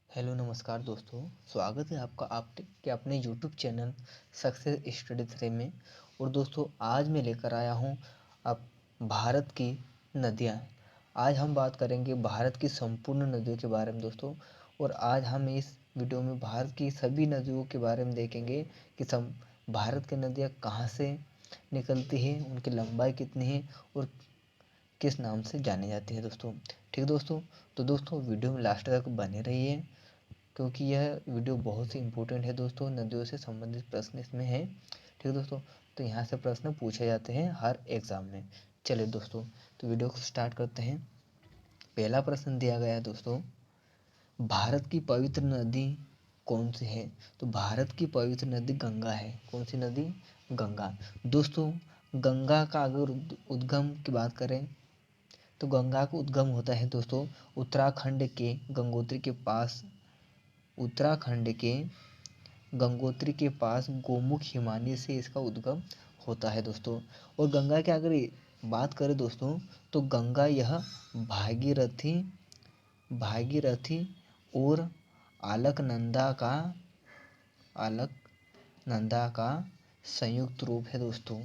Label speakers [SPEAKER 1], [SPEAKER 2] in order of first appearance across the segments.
[SPEAKER 1] Hello नमस्कार दोस्तों। स्वागत है आपका आपके अपने यूट्यूब चैनल सक्सेस स्टडी 3 में। और दोस्तों आज मैं लेकर आया हूँ अब भारत की नदियाँ। आज हम बात करेंगे भारत की संपूर्ण नदियों के बारे में दोस्तों। और आज हम इस वीडियो में भारत की सभी नदियों के बारे में देखेंगे कि भारत की नदियाँ कहाँ से निकलती हैं, उनकी लंबाई कितनी है और किस नाम से जानी जाती है दोस्तों। ठीक दोस्तों, तो दोस्तों वीडियो में लास्ट तक बने रहिए क्योंकि यह वीडियो बहुत ही इम्पोर्टेंट है दोस्तों। नदियों से संबंधित प्रश्न इसमें है। ठीक है दोस्तों, तो यहाँ से प्रश्न पूछे जाते हैं हर एग्ज़ाम में। चलिए दोस्तों, तो वीडियो को स्टार्ट करते हैं। पहला प्रश्न दिया गया है दोस्तों, भारत की पवित्र नदी कौन सी है? तो भारत की पवित्र नदी गंगा है। कौन सी नदी? गंगा। दोस्तों गंगा का अगर उद्गम की बात करें तो गंगा का उद्गम होता है दोस्तों उत्तराखंड के गंगोत्री के पास। उत्तराखंड के गंगोत्री के पास गोमुख हिमानी से इसका उद्गम होता है दोस्तों। और गंगा की अगर बात करें दोस्तों तो गंगा यह भागीरथी भागीरथी और अलकनंदा का संयुक्त रूप है दोस्तों।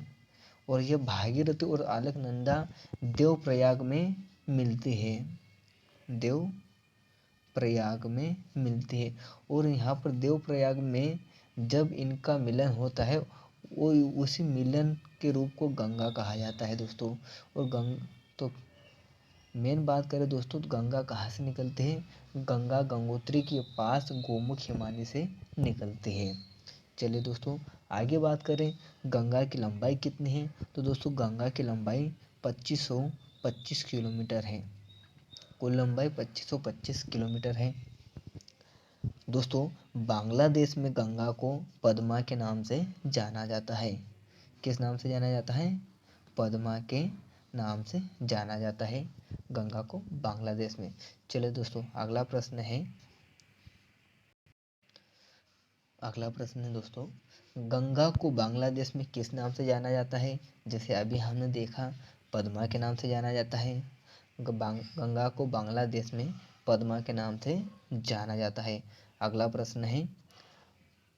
[SPEAKER 1] और यह भागीरथी और अलकनंदा देवप्रयाग में मिलती है। देवप्रयाग में मिलती है। और यहाँ पर देवप्रयाग में जब इनका मिलन होता है वो उसी मिलन के रूप को गंगा कहा जाता है दोस्तों। और तो मेन बात करें दोस्तों तो गंगा कहाँ से निकलती है? गंगा गंगोत्री के पास गोमुख हिमानी से निकलती है। चलिए दोस्तों आगे बात करें गंगा की लंबाई कितनी है? तो दोस्तों गंगा की लंबाई 2525 किलोमीटर है। कुल लंबाई 2525 किलोमीटर है दोस्तों। बांग्लादेश में गंगा को पद्मा के नाम से जाना जाता है। किस नाम से जाना जाता है? पद्मा के नाम से जाना जाता है गंगा को बांग्लादेश में। चलिए दोस्तों अगला प्रश्न है दोस्तों, गंगा को बांग्लादेश में किस नाम से जाना जाता है? जैसे अभी हमने देखा पद्मा के नाम से जाना जाता है। गंगा को बांग्लादेश में पद्मा के नाम से जाना जाता है। अगला प्रश्न है,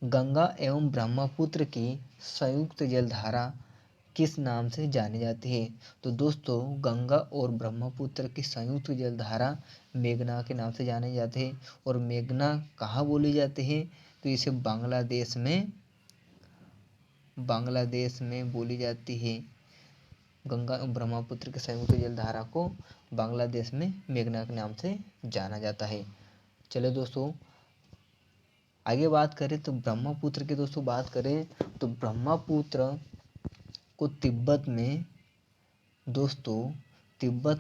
[SPEAKER 1] गंगा एवं ब्रह्मपुत्र की संयुक्त जलधारा किस नाम से जानी जाती है? तो दोस्तों गंगा और ब्रह्मपुत्र की संयुक्त जलधारा मेघना के नाम से जानी जाती है। और मेघना कहाँ बोली जाती है? तो इसे बांग्लादेश में बोली जाती है। गंगा और ब्रह्मपुत्र की संयुक्त जलधारा को बांग्लादेश में मेघना के नाम से जाना जाता है। चलिए दोस्तों आगे बात करें तो ब्रह्मपुत्र की दोस्तों बात करें तो ब्रह्मपुत्र को तिब्बत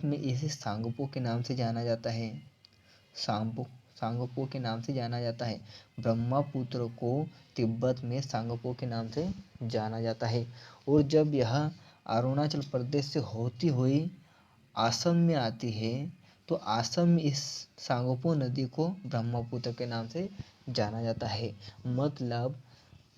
[SPEAKER 1] में इसे सांगपो के नाम से जाना जाता है। सांगपो के नाम से जाना जाता है। ब्रह्मपुत्र को तिब्बत में सांगपो के नाम से जाना जाता है। और जब यह अरुणाचल प्रदेश से होती हुई असम में आती है तो असम में इस सांगपो नदी को ब्रह्मपुत्र के नाम से जाना जाता है। मतलब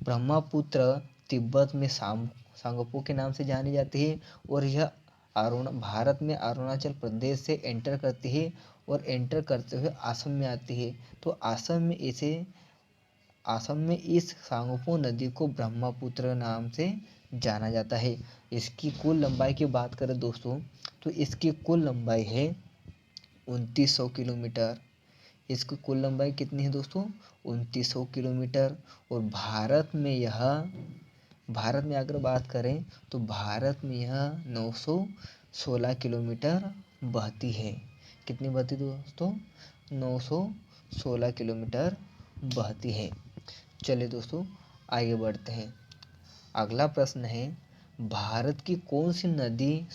[SPEAKER 1] ब्रह्मपुत्र तिब्बत में सांगपो के नाम से जानी जाती है। और यह भारत में अरुणाचल प्रदेश से एंटर करती है और एंटर करते हुए असम में आती है। तो असम में इस सांगपो नदी को ब्रह्मपुत्र नाम से जाना जाता है। इसकी कुल लंबाई की बात करें दोस्तों तो इसकी कुल लंबाई है 2900 किलोमीटर। इसकी कुल लंबाई कितनी है दोस्तों? 2900 किलोमीटर। और भारत में अगर बात करें तो भारत में यह 916 किलोमीटर बहती है। कितनी बहती दोस्तों? 916 किलोमीटर बहती है। चलिए दोस्तों आगे बढ़ते हैं। अगला प्रश्न है, भारत की कौन सी नदी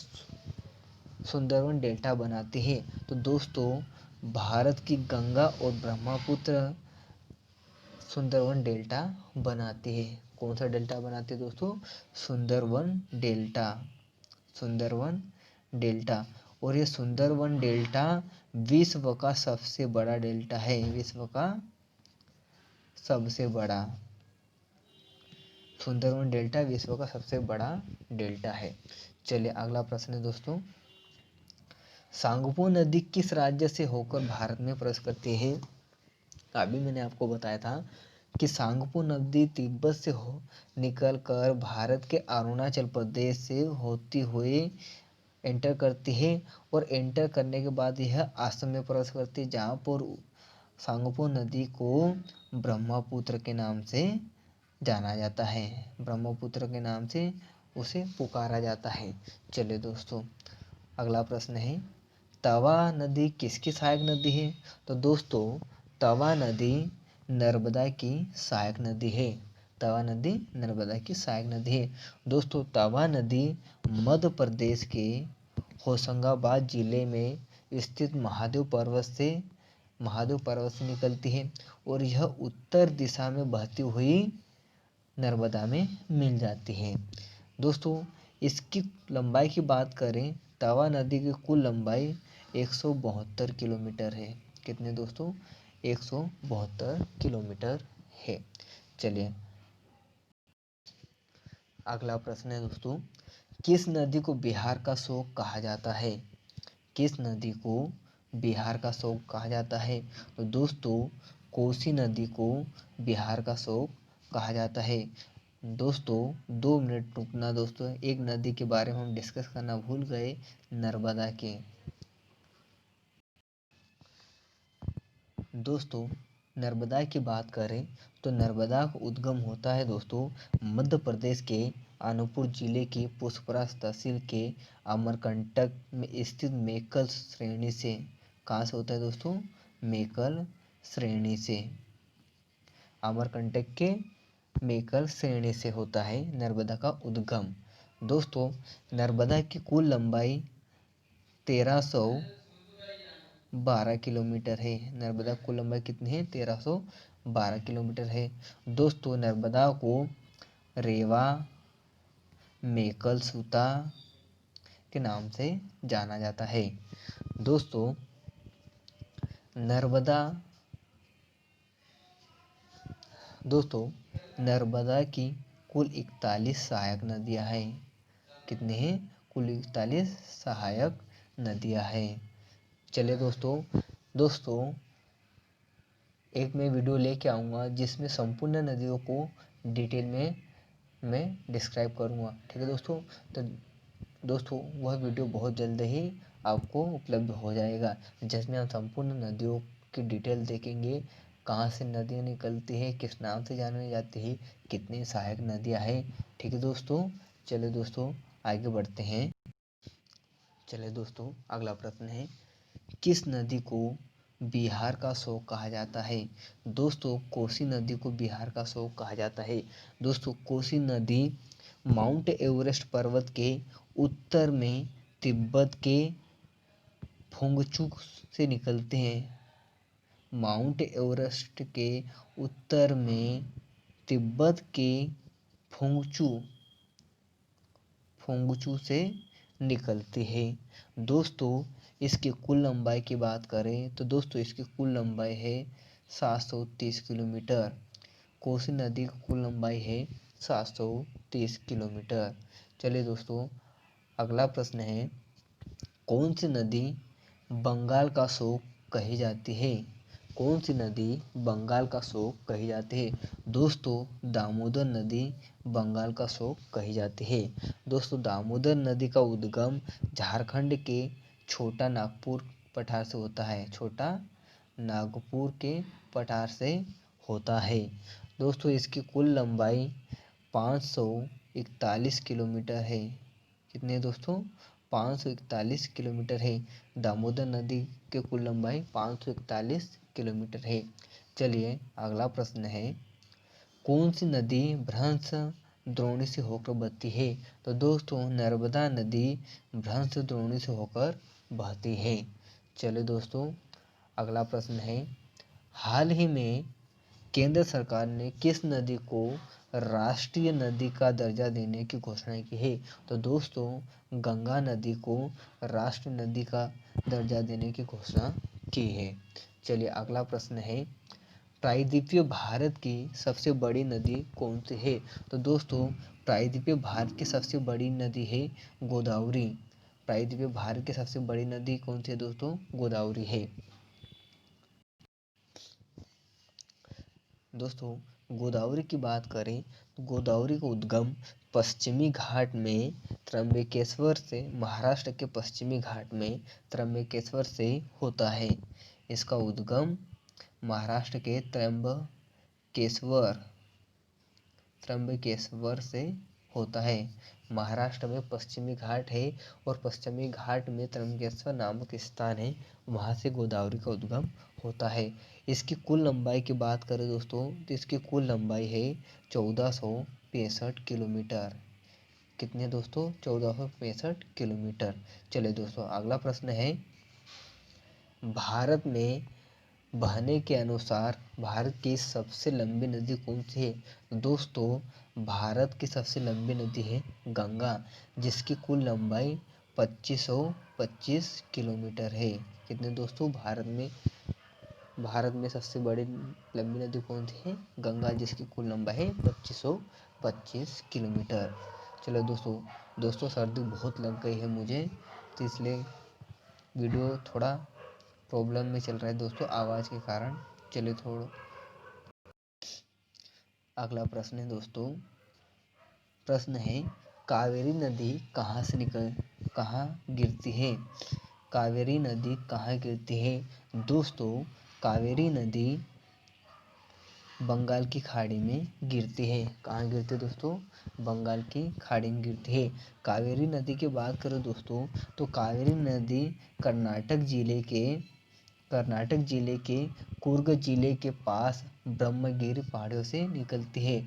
[SPEAKER 1] सुंदरवन डेल्टा बनाती है? तो दोस्तों भारत की गंगा और ब्रह्मपुत्र सुंदरवन डेल्टा बनाती है। कौन सा डेल्टा बनाती है दोस्तों? सुंदरवन डेल्टा। और ये सुंदरवन डेल्टा विश्व का सबसे बड़ा डेल्टा है। विश्व का सबसे बड़ा सुंदरवन डेल्टा विश्व का सबसे बड़ा डेल्टा है। चलिए अगला प्रश्न है दोस्तों, सांगपो नदी किस राज्य से होकर भारत में प्रवेश करती है? अभी मैंने आपको बताया था कि सांगपो नदी तिब्बत से निकल कर भारत के अरुणाचल प्रदेश से होती हुई एंटर करती है और एंटर करने के बाद यह असम में प्रवेश करती है, जहाँ पर सांगपो नदी को ब्रह्मपुत्र के नाम से जाना जाता है। ब्रह्मपुत्र के नाम से उसे पुकारा जाता है। चलिए दोस्तों, अगला प्रश्न है, तवा नदी किसकी सहायक नदी है? तो दोस्तों, तवा नदी नर्मदा की सहायक नदी है। तवा नदी नर्मदा की सहायक नदी है। दोस्तों, तवा नदी मध्य प्रदेश के होशंगाबाद जिले में स्थित महादेव पर्वत से निकलती है और यह उत्तर दिशा में बहती हुई नर्मदा में मिल जाती है। दोस्तों, इसकी लंबाई की बात करें, तवा नदी की कुल लंबाई 172 किलोमीटर है। कितने दोस्तों? 172 किलोमीटर है। चलिए, अगला प्रश्न है दोस्तों, किस नदी को बिहार का शोक कहा जाता है? किस नदी को बिहार का शोक कहा जाता है? तो दोस्तों, कोसी नदी को बिहार का शोक कहा जाता है। दोस्तों, 2 मिनट रुकना दोस्तों, एक नदी के बारे में हम डिस्कस करना भूल गए, नर्मदा के। दोस्तों, नर्मदा की बात करें तो नर्मदा का उद्गम होता है दोस्तों मध्य प्रदेश के अनूपपुर जिले की पुष्परा तहसील के अमरकंटक में स्थित मेकल श्रेणी से। कहाँ से होता है दोस्तों? मेकल श्रेणी से। अमरकंटक के मेकल श्रेणी से होता है नर्मदा का उद्गम। दोस्तों, नर्मदा की कुल लंबाई 1312 किलोमीटर है। नर्मदा की कुल लंबाई कितनी है? 1312 किलोमीटर है। दोस्तों, नर्मदा को रेवा, मेकल सूता के नाम से जाना जाता है। दोस्तों, नर्मदा की कुल 41 सहायक नदियां हैं। कितने हैं? कुल 41 सहायक नदियां हैं। चलिए दोस्तों, एक मैं वीडियो लेके आऊँगा जिसमें संपूर्ण नदियों को डिटेल में मैं डिस्क्राइब करूँगा। ठीक है दोस्तों? तो दोस्तों, वह वीडियो बहुत जल्द ही आपको उपलब्ध हो जाएगा, जिसमें हम संपूर्ण नदियों की डिटेल देखेंगे, कहाँ से नदियाँ निकलती है, किस नाम से जानी जाती है, कितनी सहायक नदियाँ हैं। ठीक है दोस्तों? चलिए दोस्तों, आगे बढ़ते हैं। चलिए दोस्तों, अगला प्रश्न है, किस नदी को बिहार का शोक कहा जाता है? दोस्तों, कोसी नदी को बिहार का शोक कहा जाता है। दोस्तों, कोसी नदी माउंट एवरेस्ट पर्वत के उत्तर में तिब्बत के फुंगचू से निकलते हैं। माउंट एवरेस्ट के उत्तर में तिब्बत के फुंगचू से निकलती है। दोस्तों, इसकी कुल लंबाई की बात करें तो दोस्तों इसकी कुल लंबाई है 730 किलोमीटर। कोसी नदी की कुल लंबाई है 730 किलोमीटर। चलिए दोस्तों, अगला प्रश्न है, कौन सी नदी बंगाल का शोक कही जाती है? कौन सी नदी बंगाल का शोक कही जाती है? दोस्तों, दामोदर नदी बंगाल का शोक कही जाती है। दोस्तों, दामोदर नदी का उद्गम झारखंड के छोटा नागपुर पठार से होता है। छोटा नागपुर के पठार से होता है। दोस्तों, इसकी कुल लंबाई 541 किलोमीटर है। कितने दोस्तों? 541 किलोमीटर है। दामोदर नदी की कुल लंबाई 541 किलोमीटर है। चलिए, अगला प्रश्न है, कौन सी नदी भ्रंश द्रोणी से होकर बहती है? तो दोस्तों, नर्मदा नदी भ्रंश द्रोणी से होकर बहती है। चलिए दोस्तों, अगला प्रश्न है, हाल ही में केंद्र सरकार ने किस नदी को राष्ट्रीय नदी का दर्जा देने की घोषणा की है? तो दोस्तों, गंगा नदी को राष्ट्रीय नदी का दर्जा देने की घोषणा की है। चलिए, अगला प्रश्न है, प्रायद्वीपीय भारत की सबसे बड़ी नदी कौन सी है? तो दोस्तों, प्रायद्वीपीय भारत की सबसे बड़ी नदी है गोदावरी। प्रायद्वीपीय भारत की सबसे बड़ी नदी कौन सी है दोस्तों? गोदावरी है। दोस्तों गोदावरी की बात करें तो गोदावरी का उद्गम पश्चिमी घाट में त्र्यंबकेश्वर से, महाराष्ट्र के पश्चिमी घाट में त्र्यंबकेश्वर से होता है। इसका उद्गम महाराष्ट्र के त्र्यंबकेश्वर से होता है। महाराष्ट्र में पश्चिमी घाट है और पश्चिमी घाट में त्र्यंबकेश्वर नामक स्थान है, वहाँ से गोदावरी का उद्गम होता है। इसकी कुल लंबाई की बात करें दोस्तों तो इसकी कुल लंबाई है 1465 किलोमीटर। कितने दोस्तों? 1465 किलोमीटर। चलिए दोस्तों अगला प्रश्न है, भारत में बहने के अनुसार भारत की सबसे लंबी नदी कौन सी है? दोस्तों भारत की सबसे लंबी नदी है गंगा, जिसकी कुल लंबाई 2525 किलोमीटर है। कितने दोस्तों? भारत में सबसे बड़ी लंबी नदी कौन सी है? गंगा, जिसकी कुल लंबाई है 2525 किलोमीटर। चलो दोस्तों सर्दी बहुत लग गई है मुझे, तो इसलिए वीडियो थोड़ा प्रॉब्लम में चल रहा है दोस्तों आवाज़ के कारण। चलिए थोड़ा अगला प्रश्न है दोस्तों, प्रश्न है कावेरी नदी कहाँ गिरती है? कावेरी नदी कहाँ गिरती है? दोस्तों कावेरी नदी बंगाल की खाड़ी में गिरती है। कहाँ गिरती है दोस्तों? बंगाल की खाड़ी में गिरती है। कावेरी नदी की बात करें दोस्तों तो कावेरी नदी कर्नाटक जिले के कुर्ग जिले के पास ब्रह्मगिरी पहाड़ियों से निकलती है।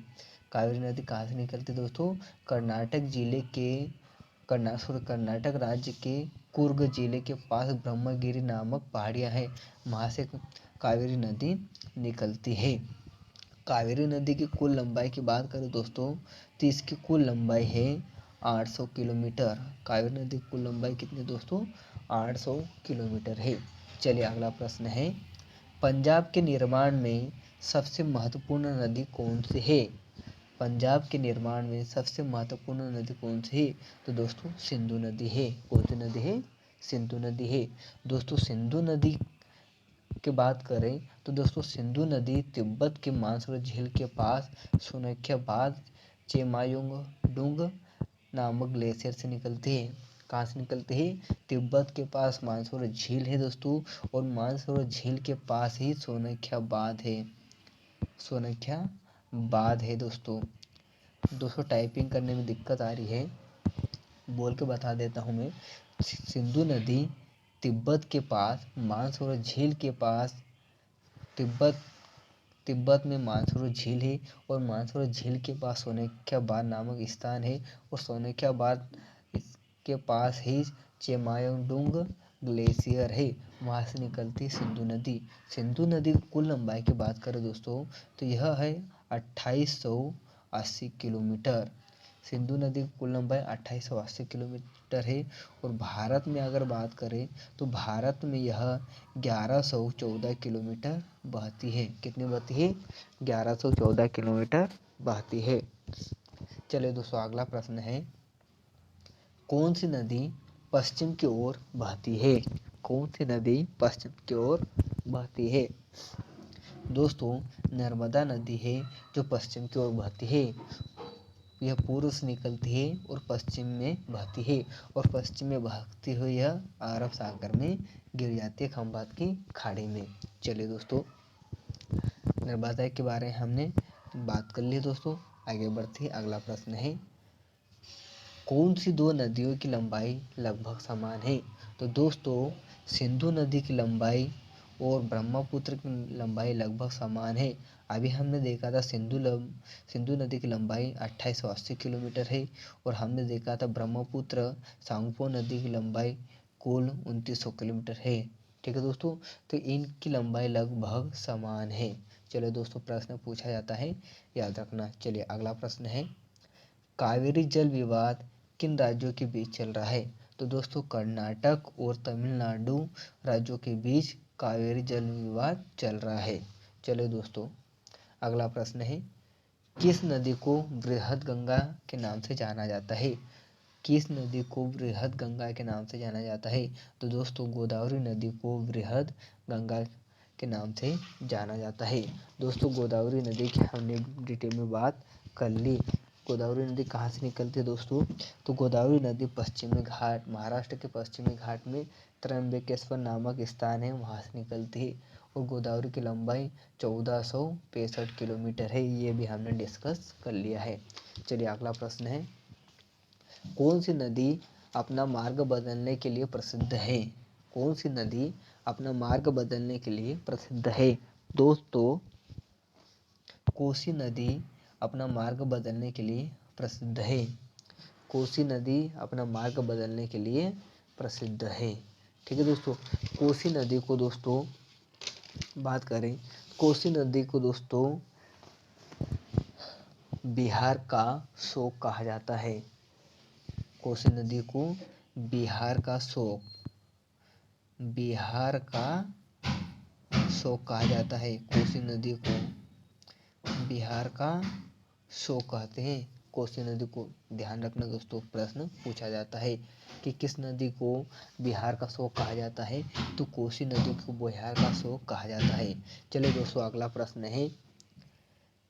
[SPEAKER 1] कावेरी नदी कहाँ से निकलती है दोस्तों? कर्नाटक राज्य के कुर्ग जिले के पास ब्रह्मगिरी नामक पहाड़ियाँ हैं, वहाँ से कावेरी नदी निकलती है। कावेरी नदी की कुल लंबाई की बात करें दोस्तों तो इसकी कुल लंबाई है 800 किलोमीटर। कावेरी नदी की कुल लंबाई कितनी दोस्तों? 800 किलोमीटर है। चलिए अगला प्रश्न है, पंजाब के निर्माण में सबसे महत्वपूर्ण नदी कौन सी है? पंजाब के निर्माण में सबसे महत्वपूर्ण नदी कौन सी है? तो दोस्तों सिंधु नदी है। कौन सी नदी है? सिंधु नदी है। दोस्तों सिंधु नदी की बात करें तो दोस्तों सिंधु नदी तिब्बत के मानसरोवर झील के पास सोनैख्याबाद चेमायोंगडुंग नामक ग्लेशियर से निकलती है। कहाँ से निकलती है? तिब्बत के पास मानसरोवर झील है दोस्तों, और मानसरोवर झील के पास ही सोनैख्याबाद है दोस्तों टाइपिंग करने में दिक्कत आ रही है, बोल के बता देता हूँ मैं। सिंधु नदी तिब्बत के पास मानसरोवर झील के पास तिब्बत में मानसरोवर झील है, और मानसरोवर झील के पास सोनैख्याबाद नामक स्थान है, और सोनैख्याबाद के पास ही चेमायोंगडुंग ग्लेशियर है, वहाँ से निकलती सिंधु नदी। सिंधु नदी की कुल लंबाई की बात करें दोस्तों तो यह है 2880 किलोमीटर। सिंधु नदी की कुल लंबाई 2880 किलोमीटर है। और भारत में अगर बात करें तो भारत में यह 1114 किलोमीटर बहती है। कितनी बहती है? 1114 किलोमीटर बहती है। चलिए दोस्तों अगला प्रश्न है, कौन सी नदी पश्चिम की ओर बहती है? कौन सी नदी पश्चिम की ओर बहती है? दोस्तों नर्मदा नदी है जो पश्चिम की ओर बहती है। यह पूर्व से निकलती है और पश्चिम में बहती है, और पश्चिम में बहती हुई यह अरब सागर में गिर जाती है खंभात की खाड़ी में। चलिए दोस्तों नर्मदा के बारे में हमने बात कर ली दोस्तों, आगे बढ़ते हैं। अगला प्रश्न है, कौन सी दो नदियों की लंबाई लगभग समान है? तो दोस्तों सिंधु नदी की लंबाई और ब्रह्मपुत्र की लंबाई लगभग समान है। अभी हमने देखा था सिंधु नदी की लंबाई 2880 किलोमीटर है, और हमने देखा था ब्रह्मपुत्र सांगपो नदी की लंबाई कुल 2900 किलोमीटर है। ठीक है दोस्तों, तो इनकी लंबाई लगभग समान है। चलिए दोस्तों प्रश्न पूछा जाता है, याद रखना। चलिए अगला प्रश्न है, कावेरी जल विवाद किन राज्यों के बीच चल रहा है? तो दोस्तों कर्नाटक और तमिलनाडु राज्यों के बीच कावेरी जल विवाद चल रहा है। चलिए दोस्तों अगला प्रश्न है, किस नदी को बृहद गंगा के नाम से जाना जाता है? किस नदी को बृहद गंगा के नाम से जाना जाता है? तो दोस्तों गोदावरी नदी को बृहद गंगा के नाम से जाना जाता है। दोस्तों गोदावरी नदी की हमने डिटेल में बात कर ली। गोदावरी नदी कहाँ से निकलती है दोस्तों? तो गोदावरी नदी पश्चिमी घाट, महाराष्ट्र के पश्चिमी घाट में त्र्यंबकेश्वर नामक स्थान है, वहाँ से निकलती है। और गोदावरी की लंबाई 1465 किलोमीटर है, ये भी हमने डिस्कस कर लिया है। चलिए अगला प्रश्न है, कौन सी नदी अपना मार्ग बदलने के लिए प्रसिद्ध है? कौन सी नदी अपना मार्ग बदलने के लिए प्रसिद्ध है? दोस्तों कोसी नदी अपना मार्ग बदलने के लिए प्रसिद्ध है। कोसी नदी अपना मार्ग बदलने के लिए प्रसिद्ध है। ठीक है दोस्तों, कोसी नदी को दोस्तों बात करें, कोसी नदी को दोस्तों बिहार का शोक कहा जाता है। कोसी नदी को बिहार का शोक, बिहार का शोक कहा जाता है। कोसी नदी को बिहार का शोक कहते हैं। कोसी नदी को ध्यान रखना दोस्तों, प्रश्न पूछा जाता है कि किस नदी को बिहार का शोक कहा जाता है, तो कोसी नदी को बिहार का शोक कहा जाता है। चलिए दोस्तों अगला प्रश्न है,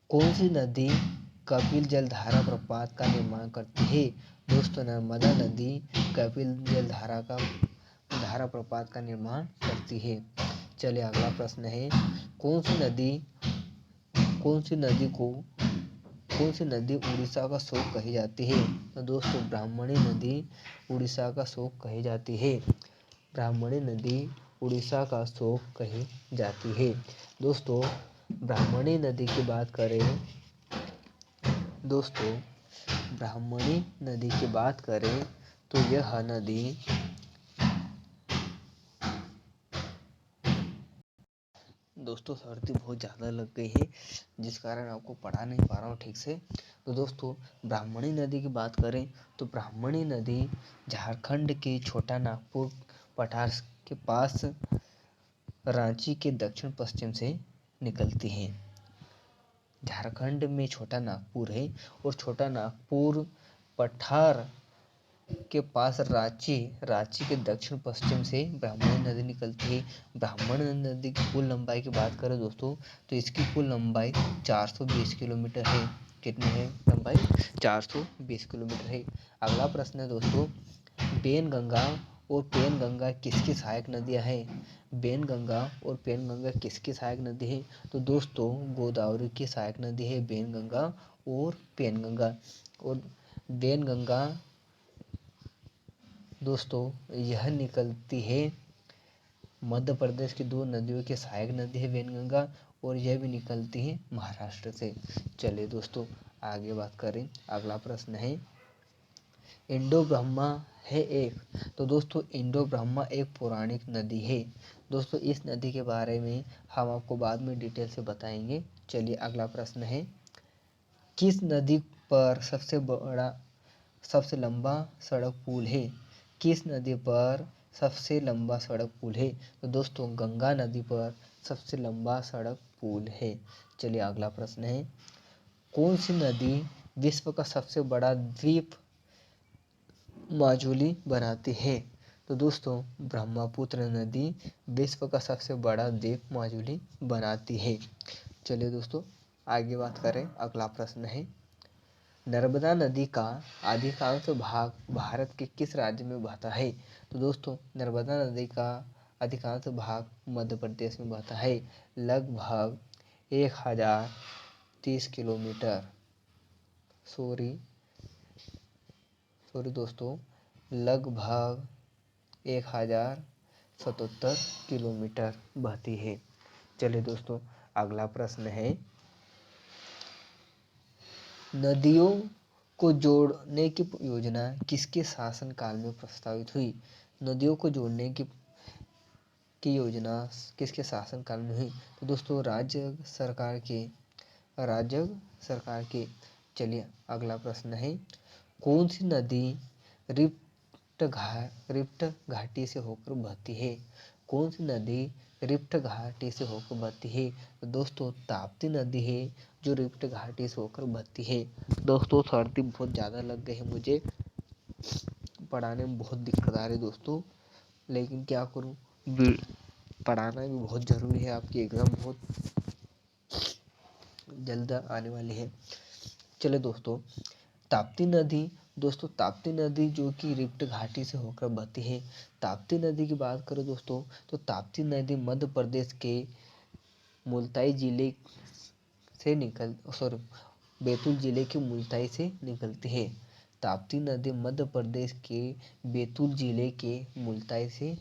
[SPEAKER 1] कौन सी नदी कपिल जलधारा प्रपात का निर्माण करती है? दोस्तों नर्मदा नदी कपिल जलधारा का धारा प्रपात का निर्माण करती है। चलिए अगला प्रश्न है, कौन सी नदी उड़ीसा का शोक कही जाती है? तो दोस्तों ब्राह्मणी नदी उड़ीसा का शोक कही जाती है। ब्राह्मणी नदी उड़ीसा का शोक कही जाती है। दोस्तों ब्राह्मणी नदी की बात करें, दोस्तों ब्राह्मणी नदी की बात करें तो यह नदी दोस्तों सर्दी बहुत ज़्यादा लग गई है, जिस कारण आपको पढ़ा नहीं पा रहा हूँ ठीक से। तो दोस्तों ब्राह्मणी नदी की बात करें तो ब्राह्मणी नदी झारखंड के छोटा नागपुर पठार के पास रांची के दक्षिण पश्चिम से निकलती है। झारखंड में छोटा नागपुर है और छोटा नागपुर पठार के पास रांची के दक्षिण पश्चिम से ब्राह्मणी नदी निकलती है। ब्राह्मणी नदी की कुल लंबाई की बात करें दोस्तों तो इसकी कुल लंबाई 420 किलोमीटर है। कितनी है लंबाई? 420 किलोमीटर है। अगला प्रश्न है दोस्तों, पेनगंगा और पेनगंगा किसकी सहायक नदियाँ हैं? पेनगंगा और पेनगंगा किसकी सहायक नदी है? तो दोस्तों गोदावरी की सहायक नदी है पेनगंगा और पेनगंगा। और पेनगंगा दोस्तों यह निकलती है मध्य प्रदेश की दो नदियों की सहायक नदी है पेनगंगा, और यह भी निकलती है महाराष्ट्र से। चलिए दोस्तों आगे बात करें, अगला प्रश्न है, इंडो ब्रह्मा है एक। तो दोस्तों इंडो ब्रह्मा एक पौराणिक नदी है। दोस्तों इस नदी के बारे में हम आपको बाद में डिटेल से बताएंगे। चलिए अगला प्रश्न है, किस नदी पर सबसे लंबा सड़क पुल है? किस नदी पर सबसे लंबा सड़क पुल है? तो दोस्तों गंगा नदी पर सबसे लंबा सड़क पुल है। चलिए अगला प्रश्न है, कौन सी नदी विश्व का सबसे बड़ा द्वीप माजुली बनाती है? तो दोस्तों ब्रह्मपुत्र नदी विश्व का सबसे बड़ा द्वीप माजुली बनाती है। चलिए दोस्तों आगे बात करें, अगला प्रश्न है, नर्मदा नदी का अधिकांश भाग भारत के किस राज्य में बहता है? तो दोस्तों नर्मदा नदी का अधिकांश भाग मध्य प्रदेश में बहता है। लगभग 1030 किलोमीटर सॉरी दोस्तों लगभग 1077 किलोमीटर बहती है। चलिए दोस्तों अगला प्रश्न है, नदियों को जोड़ने की योजना किसके शासनकाल में प्रस्तावित हुई? नदियों को जोड़ने की योजना किसके शासनकाल में हुई? तो दोस्तों राज्य सरकार के। चलिए अगला प्रश्न है, कौन सी नदी रिफ्ट घाटी से होकर बहती है? कौन सी नदी रिफ्ट घाटी से होकर बहती है? तो दोस्तों ताप्ती नदी है जो रिफ्ट घाटी से होकर बहती है। दोस्तों सर्दी बहुत ज़्यादा लग गई है मुझे, पढ़ाने में बहुत दिक्कत आ रही है दोस्तों, लेकिन क्या करूँ, पढ़ाना भी बहुत ज़रूरी है। आपकी एग्ज़ाम बहुत जल्द आने वाली है। चलिए दोस्तों, ताप्ती नदी, दोस्तों ताप्ती नदी जो कि रिफ्ट घाटी से होकर बहती है। ताप्ती नदी की बात करें दोस्तों, तो ताप्ती नदी मध्य प्रदेश के मुल्ताई जिले से बैतूल जिले के मुल्ताई से निकलती है। ताप्ती नदी मध्य प्रदेश के बैतूल जिले के मुल्ताई से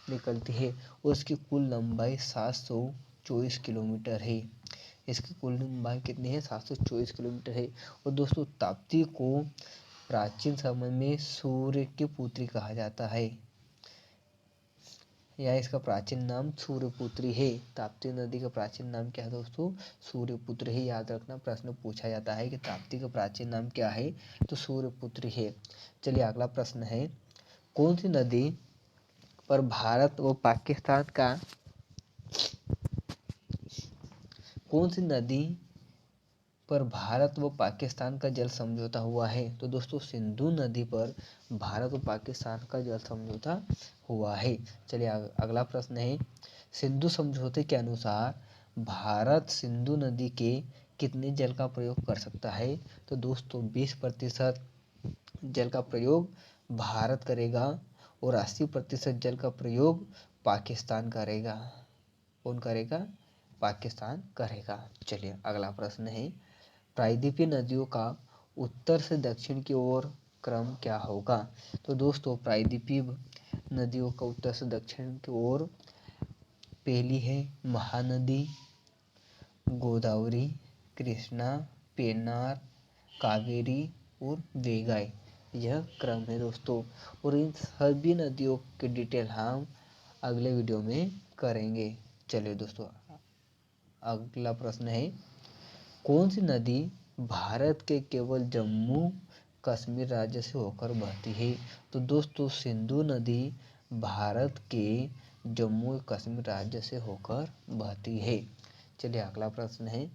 [SPEAKER 1] निकलती है और इसकी कुल लंबाई 724 किलोमीटर है। इसकी कुल लंबाई कितनी है? 724 किलोमीटर है। और दोस्तों ताप्ती को प्राचीन समय में सूर्य की पुत्री कहा जाता है, या इसका प्राचीन नाम सूर्यपुत्री है। ताप्ती नदी का प्राचीन नाम क्या है दोस्तों? सूर्यपुत्री है। याद रखना, प्रश्न पूछा जाता है कि ताप्ती का प्राचीन नाम क्या है, तो सूर्यपुत्री है। चलिए अगला प्रश्न है, कौन सी नदी पर भारत व पाकिस्तान का कौन सी नदी पर भारत व पाकिस्तान का जल समझौता हुआ है? तो दोस्तों सिंधु नदी पर भारत व पाकिस्तान का जल समझौता हुआ है। चलिए अगला प्रश्न है, सिंधु समझौते के अनुसार भारत सिंधु नदी के कितने जल का प्रयोग कर सकता है? तो दोस्तों 20% जल का प्रयोग भारत करेगा और 80% जल का प्रयोग पाकिस्तान करेगा। कौन करेगा? पाकिस्तान करेगा। चलिए अगला प्रश्न है, प्रायद्वीपीय नदियों का उत्तर से दक्षिण की ओर क्रम क्या होगा? तो दोस्तों प्रायद्वीपीय नदियों का उत्तर से दक्षिण की ओर पहली है महानदी, गोदावरी, कृष्णा, पेन्नार, कावेरी और वेगाई। यह क्रम है दोस्तों, और इन सभी नदियों की डिटेल हम अगले वीडियो में करेंगे। चलिए दोस्तों अगला प्रश्न है, कौन सी नदी भारत के केवल जम्मू कश्मीर राज्य से होकर बहती है? तो दोस्तों सिंधु नदी भारत के जम्मू कश्मीर राज्य से होकर बहती है। चलिए अगला प्रश्न है,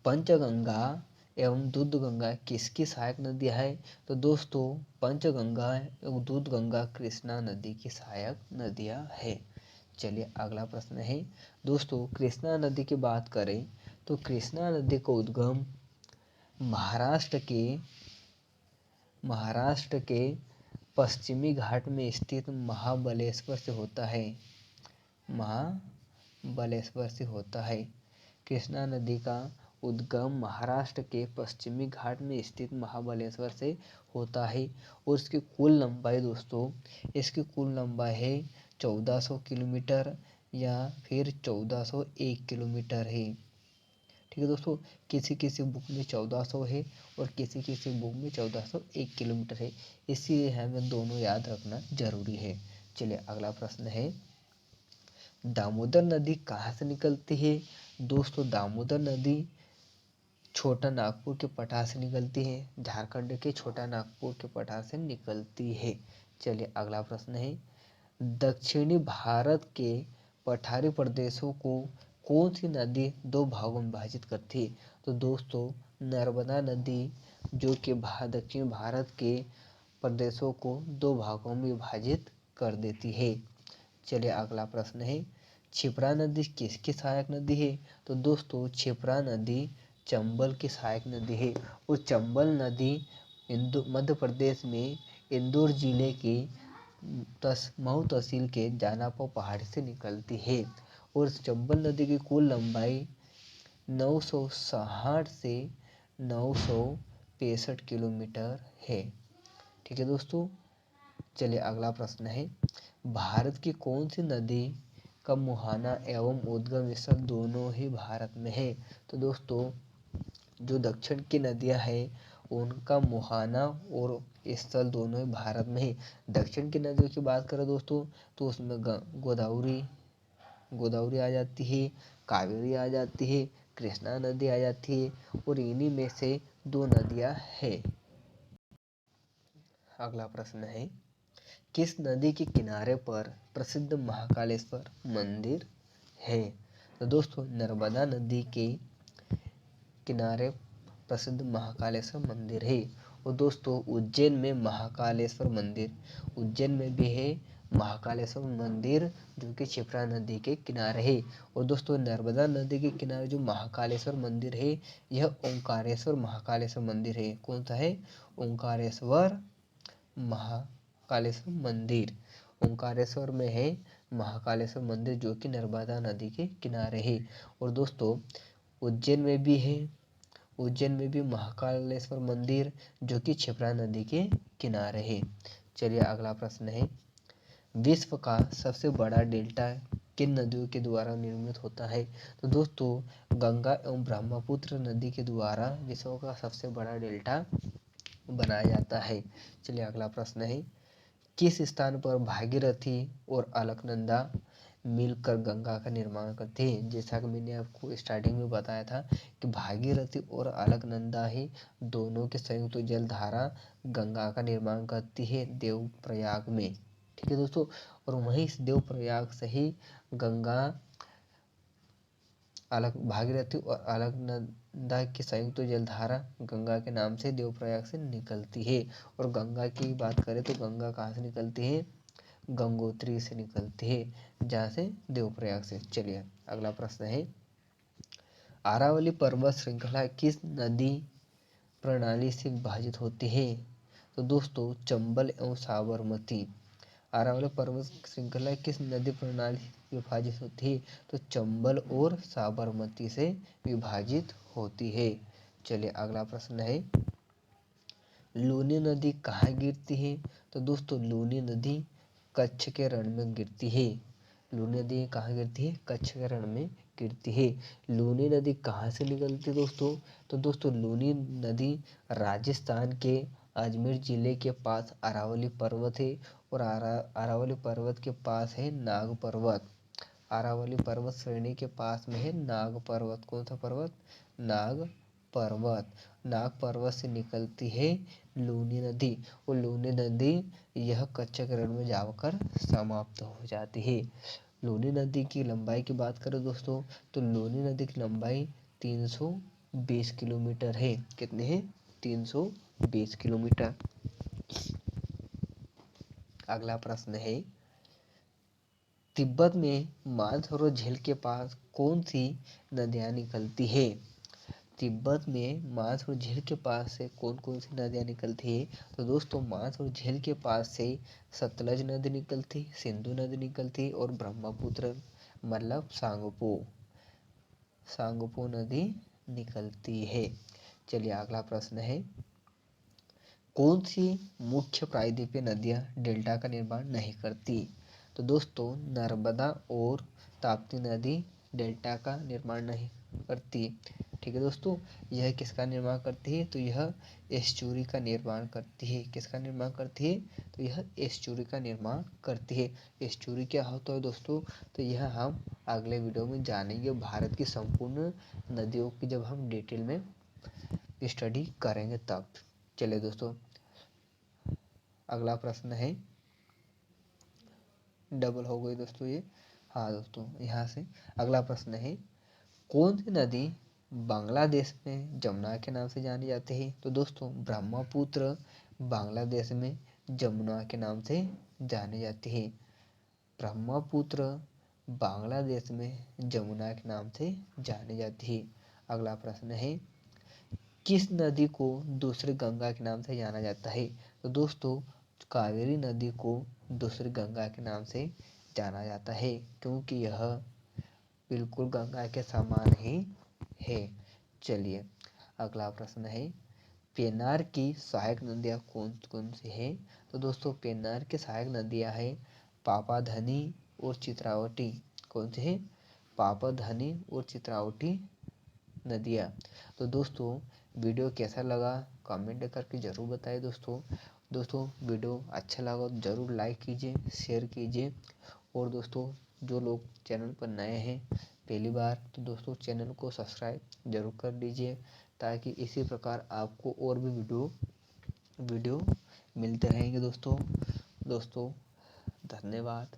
[SPEAKER 1] पंचगंगा एवं दूधगंगा किसकी सहायक नदियाँ है? तो दोस्तों पंचगंगा एवं दूधगंगा कृष्णा नदी की सहायक नदियाँ है। चलिए अगला प्रश्न है, दोस्तों कृष्णा नदी की बात करें तो कृष्णा नदी का उद्गम महाराष्ट्र के पश्चिमी घाट में स्थित महाबलेश्वर से होता है। महाबलेश्वर से होता है। कृष्णा नदी का उद्गम महाराष्ट्र के पश्चिमी घाट में स्थित महाबलेश्वर से होता है और इसकी कुल लंबाई दोस्तों, इसकी कुल लंबाई है 1400 किलोमीटर या फिर 1401 किलोमीटर है। ठीक है दोस्तों, किसी किसी बुक में 1400 है और किसी किसी बुक में 1401 किलोमीटर है, इसीलिए हमें दोनों याद रखना जरूरी है। चलिए अगला प्रश्न है, दामोदर नदी कहाँ से निकलती है? दोस्तों दामोदर नदी छोटा नागपुर के पठार से निकलती है। झारखंड के छोटा नागपुर के पठार से निकलती है। चलिए अगला प्रश्न है, दक्षिणी भारत के पठारी प्रदेशों को कौन सी नदी दो भागों में विभाजित करती है? तो दोस्तों नर्मदा नदी जो कि दक्षिण भारत के प्रदेशों को दो भागों में विभाजित कर देती है। चलिए अगला प्रश्न है, क्षिप्रा नदी किसकी सहायक नदी है? तो दोस्तों क्षिप्रा नदी चंबल की सहायक नदी है और चंबल नदी मध्य प्रदेश में इंदौर जिले के मऊ तहसील के जानापा पहाड़ी से निकलती है और चंबल नदी की कुल लंबाई 960 से 965 किलोमीटर है। ठीक है दोस्तों, चलिए अगला प्रश्न है, भारत की कौन सी नदी का मुहाना एवं उद्गम स्थल दोनों ही भारत में है? तो दोस्तों जो दक्षिण की नदियां हैं उनका मुहाना और स्थल दोनों ही भारत में है। दक्षिण की नदियों की बात करें दोस्तों तो उसमें गोदावरी आ जाती है, कावेरी आ जाती है, कृष्णा नदी आ जाती है और इन्हीं में से दो नदियां हैं। अगला प्रश्न है, किस नदी के किनारे पर प्रसिद्ध महाकालेश्वर मंदिर है? तो दोस्तों नर्मदा नदी के किनारे प्रसिद्ध महाकालेश्वर मंदिर है। और दोस्तों उज्जैन में महाकालेश्वर मंदिर, उज्जैन में भी है महाकालेश्वर मंदिर जो कि क्षिप्रा नदी के किनारे है। और दोस्तों नर्मदा नदी के किनारे जो महाकालेश्वर मंदिर है यह ओंकारेश्वर महाकालेश्वर मंदिर है। कौन सा है? ओंकारेश्वर महाकालेश्वर मंदिर। ओंकारेश्वर में है महाकालेश्वर मंदिर जो कि नर्मदा नदी के किनारे है। और दोस्तों उज्जैन में भी है, उज्जैन में भी महाकालेश्वर मंदिर जो कि क्षिप्रा नदी के किनारे है। चलिए अगला प्रश्न है, विश्व का सबसे बड़ा डेल्टा किन नदियों के द्वारा निर्मित होता है? तो दोस्तों गंगा एवं ब्रह्मपुत्र नदी के द्वारा विश्व का सबसे बड़ा डेल्टा बनाया जाता है। चलिए अगला प्रश्न है, किस स्थान पर भागीरथी और अलकनंदा मिलकर गंगा का निर्माण करते हैं? जैसा कि मैंने आपको स्टार्टिंग में बताया था कि भागीरथी और अलकनंदा ही दोनों के संयुक्त जलधारा गंगा का निर्माण करती है देवप्रयाग में। ठीक है दोस्तों, और वहीं इस देवप्रयाग से ही गंगा भागीरथी और अलकनंदा की संयुक्त जलधारा गंगा के नाम से देवप्रयाग से निकलती है। और गंगा की बात करें तो गंगा कहाँ से निकलती है? गंगोत्री से निकलती है, जहाँ से देवप्रयाग से। चलिए अगला प्रश्न है, अरावली पर्वत श्रृंखला किस नदी प्रणाली से विभाजित होती है? तो दोस्तों चंबल एवं साबरमती। अरावली पर्वत श्रृंखला किस नदी प्रणाली से विभाजित होती है? तो चंबल और साबरमती से विभाजित होती है। चलिए अगला प्रश्न है, लूनी नदी कहाँ गिरती है? तो दोस्तों लूनी नदी कच्छ के रण में गिरती है। लूनी नदी कहाँ गिरती है? कच्छ के रण में गिरती है। लूनी नदी कहाँ से निकलती है दोस्तों? तो दोस्तों लूनी नदी राजस्थान के अजमेर जिले के पास अरावली पर्वत है। और अरावली पर्वत के पास है नाग पर्वत। अरावली पर्वत श्रेणी के पास में है नाग पर्वत। कौन सा पर्वत? नाग पर्वत। नाग पर्वत से निकलती है लूनी नदी। और लूनी नदी यह कच्छ के रण में जाकर समाप्त हो जाती है। लूनी नदी की लंबाई की बात करें दोस्तों तो लूनी नदी की लंबाई 320 किलोमीटर है। कितने हैं? 320 किलोमीटर। अगला प्रश्न है, तिब्बत में मानसरोवर झील के पास कौन सी नदियाँ निकलती है? तिब्बत में मानसरोवर झील के पास से कौन कौन सी नदियाँ निकलती है? तो दोस्तों मानसरोवर झील के पास से सतलज नदी निकलती, सिंधु नदी निकलती और ब्रह्मपुत्र मतलब सांगपो नदी निकलती है। चलिए अगला प्रश्न है, कौन सी मुख्य प्रायद्वीपीय नदियाँ डेल्टा का निर्माण नहीं करती? तो दोस्तों नर्मदा और ताप्ती नदी डेल्टा का निर्माण नहीं करती। ठीक है दोस्तों, यह किसका निर्माण करती है? तो यह एस्चुरी का निर्माण करती है। किसका निर्माण करती है? तो यह एस्चुरी का निर्माण करती है। एस्चुरी क्या होता है दोस्तों? तो यह हम अगले वीडियो में जानेंगे, भारत की संपूर्ण नदियों की जब हम डिटेल में स्टडी करेंगे तब। चलिए दोस्तों अगला प्रश्न है, डबल हो गई दोस्तों ये। हाँ दोस्तों यहाँ से अगला प्रश्न है, कौन सी नदी बांग्लादेश में जमुना के नाम से जानी जाती है? तो दोस्तों ब्रह्मपुत्र बांग्लादेश में जमुना के नाम से जानी जाती है। ब्रह्मपुत्र बांग्लादेश में जमुना के नाम से जानी जाती है। अगला प्रश्न है, किस नदी को दूसरी गंगा के नाम से जाना जाता है? तो दोस्तों कावेरी नदी को दूसरी गंगा के नाम से जाना जाता है, क्योंकि यह बिल्कुल गंगा के समान ही है। चलिए अगला प्रश्न है, पेन्नार की सहायक नदियाँ कौन कौन सी है? तो दोस्तों पेन्नार की सहायक नदियाँ है पापाधनी और चित्रावटी। कौन सी है? पापाधनी और चित्रावटी नदियाँ। तो दोस्तों वीडियो कैसा लगा कमेंट करके ज़रूर बताइए दोस्तों वीडियो अच्छा लगा तो ज़रूर लाइक कीजिए, शेयर कीजिए। और दोस्तों जो लोग चैनल पर नए हैं पहली बार, तो दोस्तों चैनल को सब्सक्राइब ज़रूर कर लीजिए, ताकि इसी प्रकार आपको और भी वीडियो मिलते रहेंगे दोस्तों। धन्यवाद।